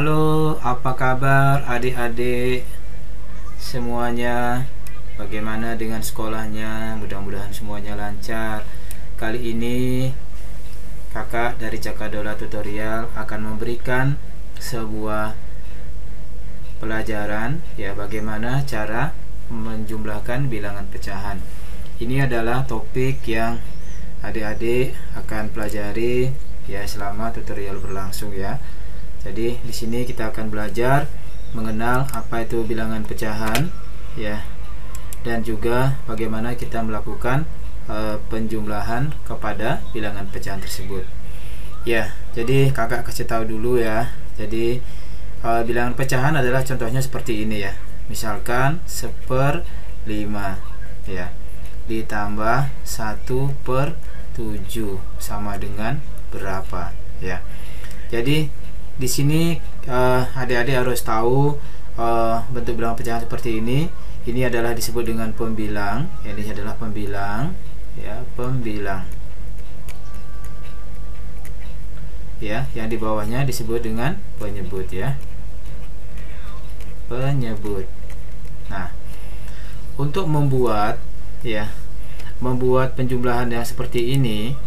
Halo, apa kabar adik-adik semuanya? Bagaimana dengan sekolahnya? Mudah-mudahan semuanya lancar. Kali ini kakak dari Cakadola Tutorial akan memberikan sebuah pelajaran ya, bagaimana cara menjumlahkan bilangan pecahan. Ini adalah topik yang adik-adik akan pelajari ya selama tutorial berlangsung ya. Jadi di sini kita akan belajar mengenal apa itu bilangan pecahan ya, dan juga bagaimana kita melakukan penjumlahan kepada bilangan pecahan tersebut. Ya, jadi kakak kasih tahu dulu ya. Jadi bilangan pecahan adalah contohnya seperti ini ya. Misalkan 1/5 ya, ditambah 1/7 sama dengan berapa ya. Jadi di sini adik-adik harus tahu bentuk bilangan pecahan seperti ini. Ini adalah disebut dengan pembilang. Ini adalah pembilang ya, pembilang. Ya, yang di bawahnya disebut dengan penyebut ya. Penyebut. Nah, untuk membuat penjumlahan yang seperti ini,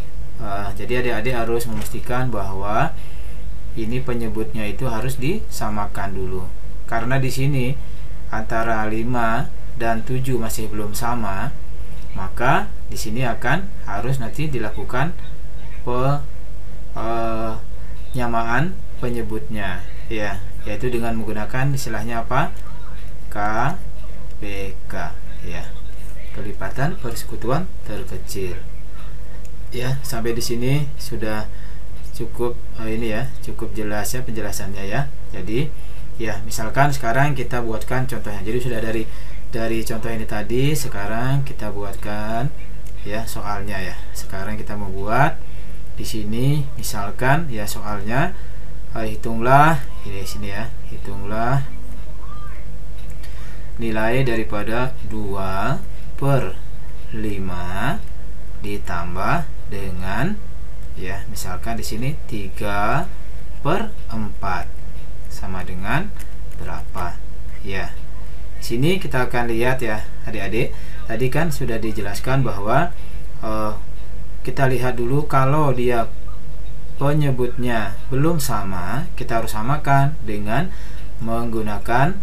jadi adik-adik harus memastikan bahwa ini penyebutnya itu harus disamakan dulu. Karena di sini antara 5 dan 7 masih belum sama, maka di sini akan harus nanti dilakukan penyamaan penyebutnya ya, yaitu dengan menggunakan istilahnya apa? KPK ya. Kelipatan persekutuan terkecil. Ya, sampai di sini sudah cukup ini ya, cukup jelas ya penjelasannya ya. Jadi ya, misalkan sekarang kita buatkan contohnya. Jadi sudah dari contoh ini tadi, sekarang kita buatkan ya soalnya ya. Sekarang kita membuat di sini misalkan ya soalnya, hitunglah ini sini ya, hitunglah nilai daripada 2/5 ditambah dengan ya, misalkan di sini 3/4 sama dengan berapa ya. Di sini kita akan lihat ya adik-adik, tadi kan sudah dijelaskan bahwa kita lihat dulu kalau dia penyebutnya belum sama, kita harus samakan dengan menggunakan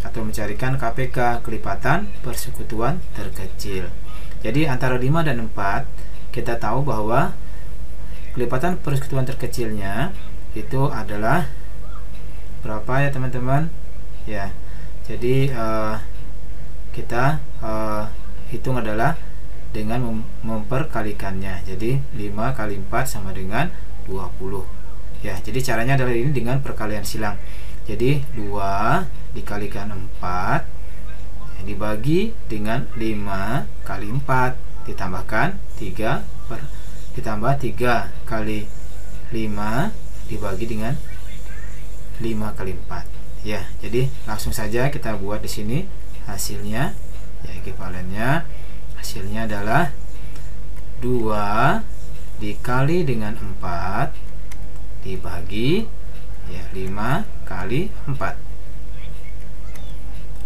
atau mencarikan KPK, kelipatan persekutuan terkecil. Jadi antara 5 dan 4 kita tahu bahwa kelipatan persekutuan terkecilnya itu adalah berapa ya teman-teman ya. Jadi kita hitung adalah dengan memperkalikannya. Jadi 5 kali 4 sama dengan 20 ya. Jadi caranya adalah ini dengan perkalian silang. Jadi 2 dikalikan 4 ya, dibagi dengan 5 kali 4 ditambahkan 3 ditambah 3 kali 5 dibagi dengan 5 kali 4 ya. Jadi langsung saja kita buat di sini hasilnya ya, ekuivalennya hasilnya adalah 2 dikali dengan 4 dibagi ya 5 kali 4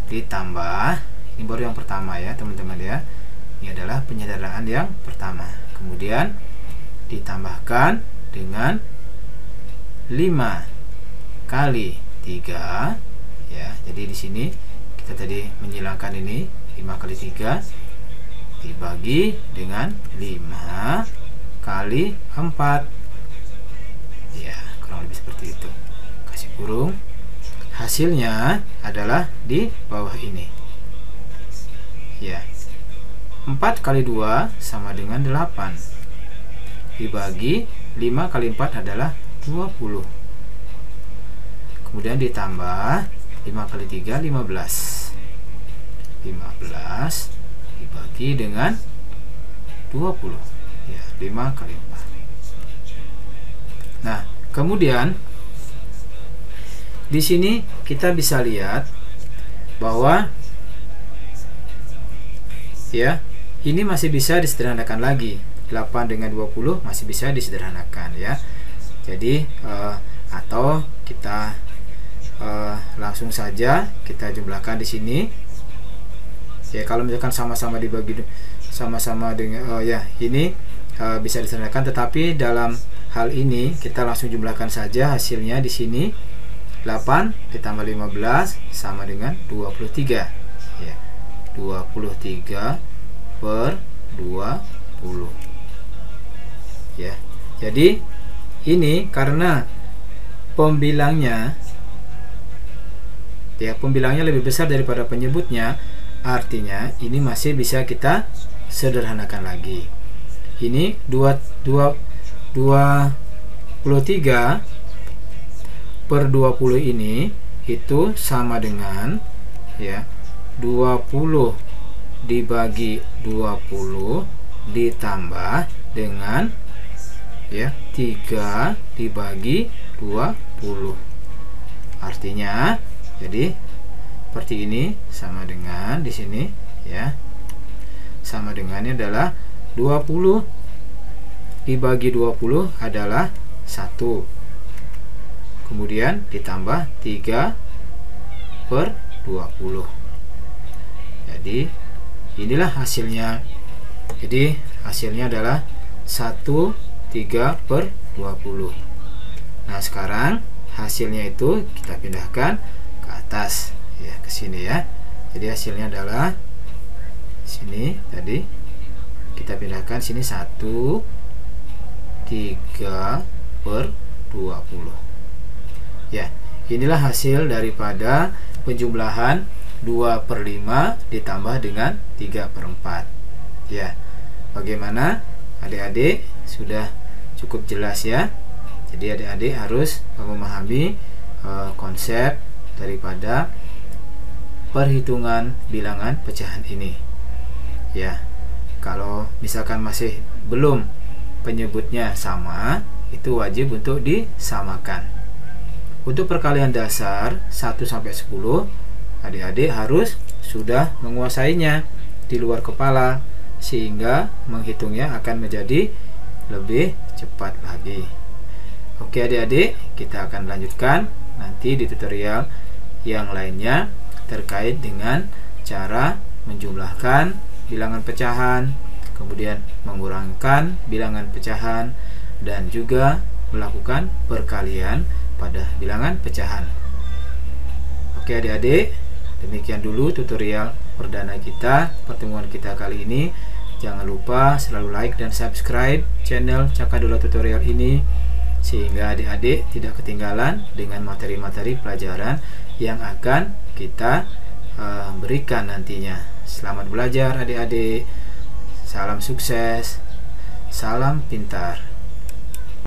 ditambah, ini baru yang pertama ya teman-teman ya. Ini adalah penyederhanaan yang pertama. Kemudian ditambahkan dengan 5 kali 3 ya. Jadi di sini kita tadi menghilangkan ini 5 kali 3 dibagi dengan 5 kali 4 ya, kurang lebih seperti itu. Kasih kurung. Hasilnya adalah di bawah ini ya. 4 kali 2 sama dengan 8 dibagi 5 kali 4 adalah 20. Kemudian ditambah 5 kali 3 15 dibagi dengan 20 ya, 5 kali 4. Nah, kemudian di sini kita bisa lihat bahwa ya, ini masih bisa disederhanakan lagi. 8 dengan 20 masih bisa disederhanakan ya. Jadi atau kita langsung saja kita jumlahkan di sini. Ya, kalau misalkan sama-sama dibagi sama-sama dengan ini bisa diselesaikan, tetapi dalam hal ini kita langsung jumlahkan saja hasilnya di sini. 8 ditambah 15 sama dengan 23 ya. 23 per 20 ya. Jadi ini karena pembilangnya lebih besar daripada penyebutnya, artinya ini masih bisa kita sederhanakan lagi. Ini 23 per 20 ini itu sama dengan ya 20 dibagi 20 ditambah dengan ya 3 dibagi 20. Artinya jadi seperti ini, sama dengan di sini ya. Sama dengannya adalah 20 dibagi 20 adalah 1. Kemudian ditambah 3 per 20. Jadi inilah hasilnya. Jadi hasilnya adalah 1/3 per 20. Nah, sekarang hasilnya itu kita pindahkan ke atas ya, ke sini ya. Jadi hasilnya adalah sini tadi kita pindahkan sini 1/3 per 20. Ya, inilah hasil daripada penjumlahan 2/5 ditambah dengan 3/4. Ya, bagaimana adik-adik? Sudah cukup jelas ya. Jadi adik-adik harus memahami konsep daripada perhitungan bilangan pecahan ini. Ya, kalau misalkan masih belum penyebutnya sama, itu wajib untuk disamakan. Untuk perkalian dasar 1-10, adik-adik harus sudah menguasainya di luar kepala, sehingga menghitungnya akan menjadi lebih cepat lagi. Oke adik-adik, kita akan lanjutkan nanti di tutorial yang lainnya terkait dengan cara menjumlahkan bilangan pecahan, kemudian mengurangkan bilangan pecahan, dan juga melakukan perkalian pada bilangan pecahan. Oke adik-adik, demikian dulu tutorial perdana kita, pertemuan kita kali ini. Jangan lupa selalu like dan subscribe channel Cakadola Tutorial ini, sehingga adik-adik tidak ketinggalan dengan materi-materi pelajaran yang akan kita berikan nantinya. Selamat belajar adik-adik, salam sukses, salam pintar.